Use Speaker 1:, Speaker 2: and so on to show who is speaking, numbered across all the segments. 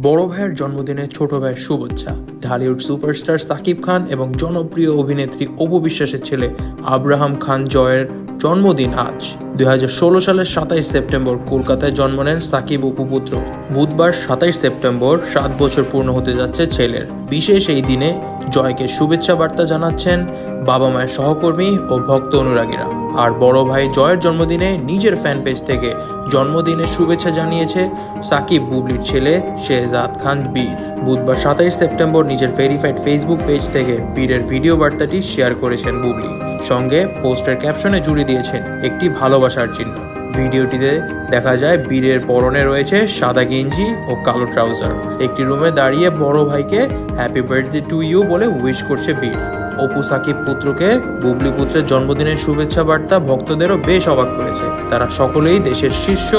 Speaker 1: বড় ভাইয়ের জন্মদিনে ছোট ভাইয়ের শুভেচ্ছা। ঢালিউড সুপারস্টার সাকিব খান এবং জনপ্রিয় অভিনেত্রী অপু বিশ্বাসের ছেলে আব্রাহাম খান জয়ের জন্মদিন আজ। 2016 সালের 27 সেপ্টেম্বর কলকাতায় জন্ম নেন সাকিব অপু পুত্র। বুধবার 27 সেপ্টেম্বর 7 বছর পূর্ণ হতে যাচ্ছে ছেলের। বিশেষ এই দিনে জয়কে শুভেচ্ছা বার্তা জানাচ্ছেন বাবা মায়ের সহকর্মী ও ভক্ত অনুরাগীরা। আর বড় ভাই জয়ের জন্মদিনে নিজের ফ্যান পেজ থেকে জন্মদিনের শুভেচ্ছা জানিয়েছে সাকিব বুবলির ছেলে শেহজাদ খান বীর। বুধবার 27 সেপ্টেম্বর নিজের ভেরিফাইড ফেসবুক পেজ থেকে বীরের ভিডিও বার্তাটি শেয়ার করেছেন বুবলি। সঙ্গে পোস্টের ক্যাপশনে জুড়ে দিয়েছেন একটি ভালোবাসার চিহ্ন। ভিডিওটিতে দেখা যায় বীরের পরনে রয়েছে সাদা গেঞ্জি ও কালো ট্রাউজার। একটি রুমে দাঁড়িয়ে বড় ভাইকে হ্যাপি বার্থডে টু ইউ বলে উইশ করছে বীর। অপু সাকিব পুত্রকে বুবলি পুত্রের জন্মদিনের শুভেচ্ছা বার্তা ভক্তদেরও বেশ অবাক করেছে। তারা সকলেই দেশের শীর্ষ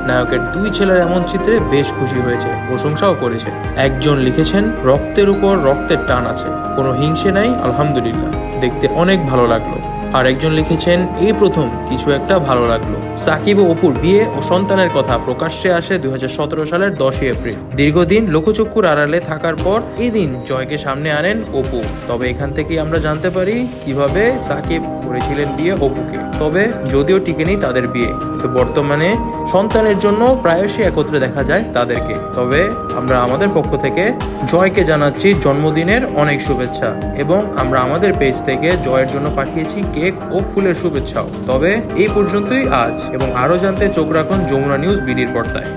Speaker 1: নায়কের দুই ছেলের এমন চিত্রে বেশ খুশি হয়েছে, প্রশংসাও করেছে। একজন লিখেছেন, রক্তের উপর রক্তের টান আছে, কোনো হিংসে নাই, আলহামদুলিল্লাহ, দেখতে অনেক ভালো লাগলো। আর একজন লিখেছেন, এই প্রথম কিছু একটা ভালো লাগলো। সাকিব ও অপুর বিয়ে ও সন্তানের কথা প্রকাশ্যে আসে 2017 সালের 10 এপ্রিল। দীর্ঘদিন লোকচক্ষুর আড়ালে থাকার পর এই দিন জয়কে সামনে আনেন অপু। তবে এখান থেকেই আমরা জানতে পারি কিভাবে সাকিব করেছিলেন বিয়ে অপুকে। তবে যদিও টিকেনি তাদের বিয়ে, তো বর্তমানে সন্তানের জন্য প্রায়শই একত্রে দেখা যায় তাদেরকে। তবে আমরা আমাদের পক্ষ থেকে জয়কে জানাচ্ছি জন্মদিনের অনেক শুভেচ্ছা, এবং আমরা আমাদের পেজ থেকে জয়ের জন্য পাঠিয়েছি কেক ও ফুলের শুভেচ্ছাও। তবে এই পর্যন্তই আজ, এবং আরো জানতে চোখ রাখুন যমুনা নিউজ বিডির পর্দায়।